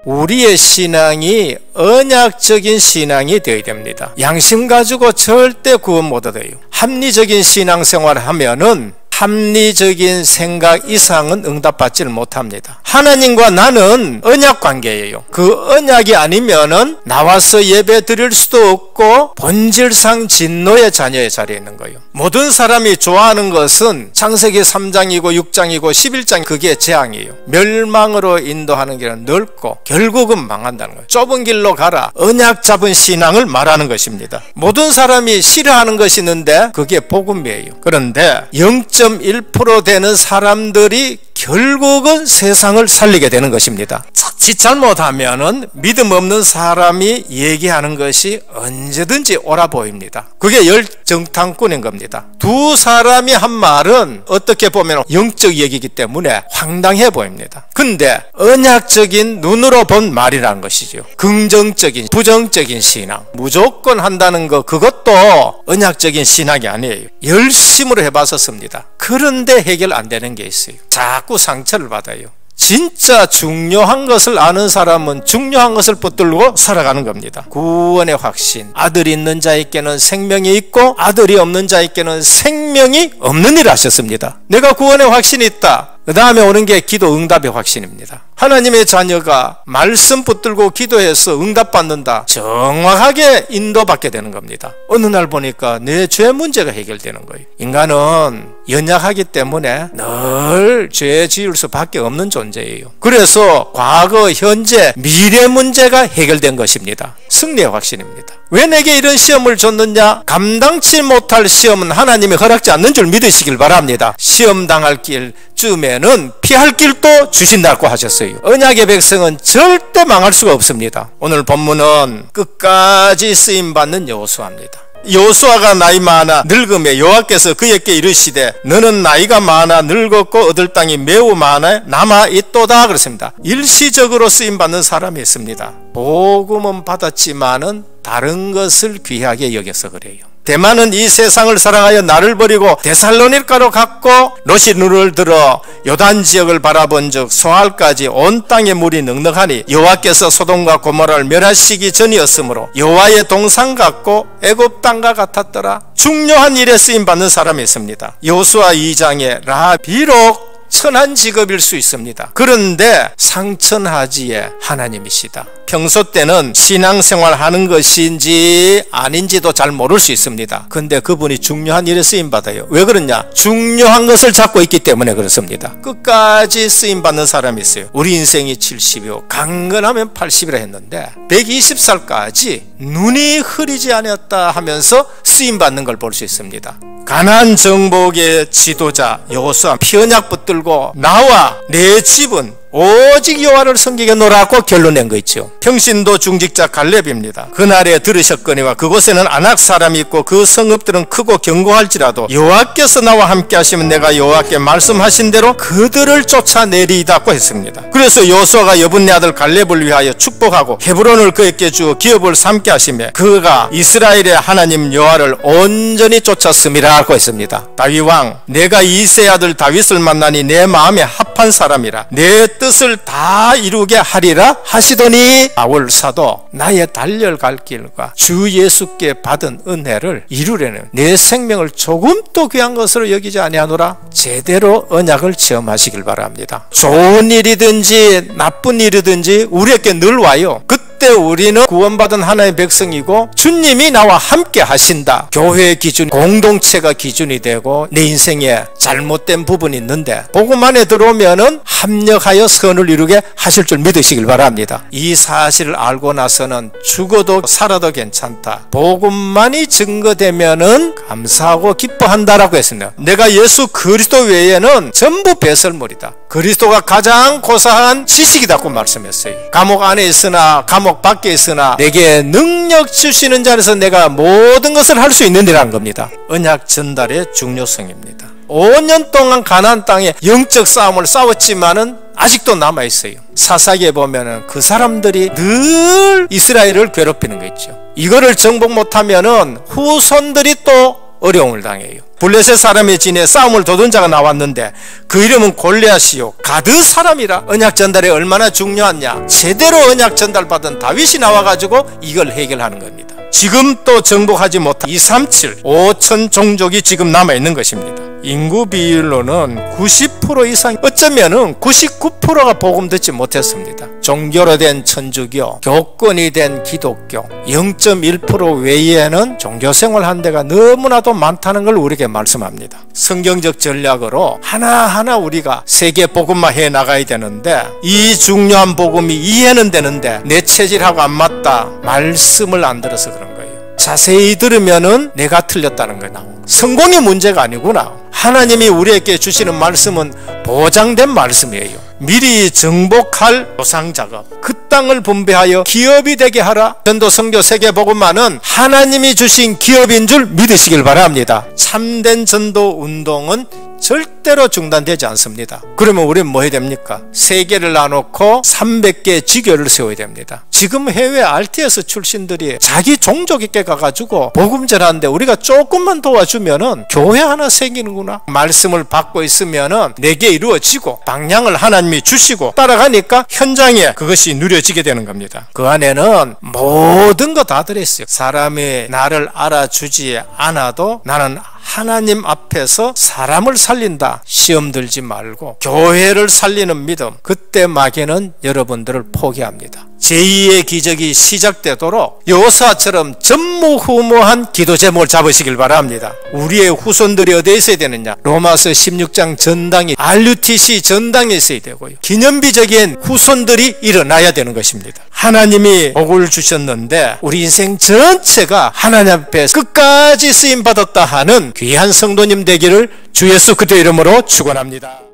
우리의 신앙이 언약적인 신앙이 되어야 됩니다. 양심 가지고 절대 구원 못 얻어요. 합리적인 신앙생활을 하면은 합리적인 생각 이상은 응답받지를 못합니다. 하나님과 나는 언약 관계예요. 그 언약이 아니면은 나와서 예배 드릴 수도 없고 본질상 진노의 자녀의 자리에 있는 거예요. 모든 사람이 좋아하는 것은 창세기 3장이고 6장이고 11장, 그게 재앙이에요. 멸망으로 인도하는 길은 넓고 결국은 망한다는 거예요. 좁은 길로 가라, 언약 잡은 신앙을 말하는 것입니다. 모든 사람이 싫어하는 것이 있는데 그게 복음이에요. 그런데 0.1% 되는 사람들이 결국은 세상을 살리게 되는 것입니다. 자칫 잘못하면은 믿음 없는 사람이 얘기하는 것이 언제든지 옳아 보입니다. 그게 열정탐꾼인 겁니다. 두 사람이 한 말은 어떻게 보면 영적 얘기이기 때문에 황당해 보입니다. 근데 언약적인 눈으로 본 말이라는 것이죠. 긍정적인, 부정적인 신앙, 무조건 한다는 거, 그것도 언약적인 신앙이 아니에요. 열심으로 해봤었습니다. 그런데 해결 안 되는 게 있어요. 자꾸 상처를 받아요. 진짜 중요한 것을 아는 사람은 중요한 것을 붙들고 살아가는 겁니다. 구원의 확신, 아들이 있는 자에게는 생명이 있고 아들이 없는 자에게는 생명이 없는 일 하셨습니다. 내가 구원의 확신이 있다. 그 다음에 오는 게 기도 응답의 확신입니다. 하나님의 자녀가 말씀 붙들고 기도해서 응답받는다, 정확하게 인도받게 되는 겁니다. 어느 날 보니까 내 죄 문제가 해결되는 거예요. 인간은 연약하기 때문에 늘 죄 지을 수밖에 없는 존재예요. 그래서 과거, 현재, 미래 문제가 해결된 것입니다. 승리의 확신입니다. 왜 내게 이런 시험을 줬느냐? 감당치 못할 시험은 하나님이 허락지 않는 줄 믿으시길 바랍니다. 시험 당할 길쯤에는 피할 길도 주신다고 하셨어요. 언약의 백성은 절대 망할 수가 없습니다. 오늘 본문은 끝까지 쓰임받는 여호수아입니다. 여호수아가 나이 많아 늙음에 여호와께서 그에게 이르시되 너는 나이가 많아 늙었고 얻을 땅이 매우 많아 남아 있도다 그랬습니다. 일시적으로 쓰임받는 사람이 있습니다. 복음은 받았지만은 다른 것을 귀하게 여겨서 그래요. 대만은 이 세상을 사랑하여 나를 버리고 데살로니가로 갔고 롯이 눈을 들어 요단 지역을 바라본 즉 소알까지 온 땅에 물이 넉넉하니 여호와께서 소돔과 고모라를 멸하시기 전이었으므로 여호와의 동상 같고 애굽 땅과 같았더라. 중요한 일에 쓰임받는 사람이 있습니다. 여호수아 2장에 라합, 비록 천한 직업일 수 있습니다. 그런데 상천하지의 하나님이시다. 평소 때는 신앙생활 하는 것인지 아닌지도 잘 모를 수 있습니다. 근데 그분이 중요한 일에 쓰임받아요. 왜 그러냐? 중요한 것을 잡고 있기 때문에 그렇습니다. 끝까지 쓰임받는 사람이 있어요. 우리 인생이 70이요 강건하면 80이라 했는데 120살까지 눈이 흐리지 않았다 하면서 쓰임받는 걸 볼 수 있습니다. 가나안 정복의 지도자 여호수아 피언약 붙들고 나와 내 집은 오직 여호와를 섬기겠노라고 결론 낸 거 있죠. 평신도 중직자 갈렙입니다. 그날에 들으셨거니와 그곳에는 아낙 사람이 있고 그 성읍들은 크고 견고할지라도 여호와께서 나와 함께 하시면 내가 여호와께 말씀하신 대로 그들을 쫓아내리이다고 했습니다. 그래서 여호수아가 여분네 아들 갈렙을 위하여 축복하고 헤브론을 그에게 주어 기업을 삼게 하시며 그가 이스라엘의 하나님 여호와를 온전히 쫓았음이라고 했습니다. 다윗 왕, 내가 이새의 아들 다윗을 만나니 내 마음에 합한 사람이라 내 뜻을 다 이루게 하리라 하시더니 바울 사도 나의 달려갈 길과 주 예수께 받은 은혜를 이루려는 내 생명을 조금도 귀한 것으로 여기지 아니하노라. 제대로 언약을 체험하시길 바랍니다. 좋은 일이든지 나쁜 일이든지 우리에게 늘 와요. 그때 우리는 구원받은 하나님의 백성이고 주님이 나와 함께 하신다. 교회의 기준, 공동체가 기준이 되고 내 인생에 잘못된 부분이 있는데 복음 안에 들어오면은 합력하여 선을 이루게 하실 줄 믿으시길 바랍니다. 이 사실을 알고 나서는 죽어도 살아도 괜찮다. 복음만이 증거되면은 감사하고 기뻐한다라고 했습니다. 내가 예수 그리스도 외에는 전부 배설물이다. 그리스도가 가장 고사한 지식이라고 말씀했어요. 감옥 안에 있으나 감옥 밖에 있으나 내게 능력 주시는 자에서 내가 모든 것을 할 수 있는이라는 겁니다. 언약 전달의 중요성입니다. 5년 동안 가나안 땅에 영적 싸움을 싸웠지만은 아직도 남아있어요. 사사기에 보면은 그 사람들이 늘 이스라엘을 괴롭히는 거 있죠. 이거를 정복 못하면은 후손들이 또 어려움을 당해요. 블레셋 사람의 진에 싸움을 도둔 자가 나왔는데 그 이름은 골리앗이요 가드 사람이라. 언약 전달이 얼마나 중요하냐. 제대로 언약 전달받은 다윗이 나와가지고 이걸 해결하는 겁니다. 지금 또 정복하지 못한 237, 5천 종족이 지금 남아있는 것입니다. 인구 비율로는 90% 이상, 어쩌면은 99%가 복음 듣지 못했습니다. 종교로 된 천주교, 교권이 된 기독교, 0.1% 외에는 종교생활 한 데가 너무나도 많다는 걸 우리에게 말씀합니다. 성경적 전략으로 하나하나 우리가 세계 복음화 해 나가야 되는데, 이 중요한 복음이 이해는 되는데 내 체질하고 안 맞다, 말씀을 안 들어서 그런 거예요. 자세히 들으면은 내가 틀렸다는 거 나오고, 성공이 문제가 아니구나. 하나님이 우리에게 주시는 말씀은 보장된 말씀이에요. 미리 정복할 보상작업, 그 땅을 분배하여 기업이 되게 하라. 전도 선교 세계복음화는 하나님이 주신 기업인 줄 믿으시길 바랍니다. 참된 전도 운동은 절대로 중단되지 않습니다. 그러면 우리는 뭐 해야 됩니까? 세계를 나놓고 300개 지교를 세워야 됩니다. 지금 해외 RTS 출신들이 자기 종족 있게 가가지고 복음 전하는데 우리가 조금만 도와주면은 교회 하나 생기는구나. 말씀을 받고 있으면은 내게 이루어지고 방향을 하나님이 주시고 따라가니까 현장에 그것이 누려지게 되는 겁니다. 그 안에는 모든 거 다 들어있어요. 사람이 나를 알아주지 않아도 나는 하나님 앞에서 사람을 살린다. 시험 들지 말고 교회를 살리는 믿음. 그때 마귀는 여러분들을 포기합니다. 제2의 기적이 시작되도록 여호사처럼 전무후무한 기도 제목을 잡으시길 바랍니다. 우리의 후손들이 어디에 있어야 되느냐? 로마서 16장 전당이 RUTC 전당에 있어야 되고요. 기념비적인 후손들이 일어나야 되는 것입니다. 하나님이 복을 주셨는데 우리 인생 전체가 하나님 앞에 끝까지 쓰임받았다 하는 귀한 성도님 되기를 주 예수 그리스도의 이름으로 축원합니다.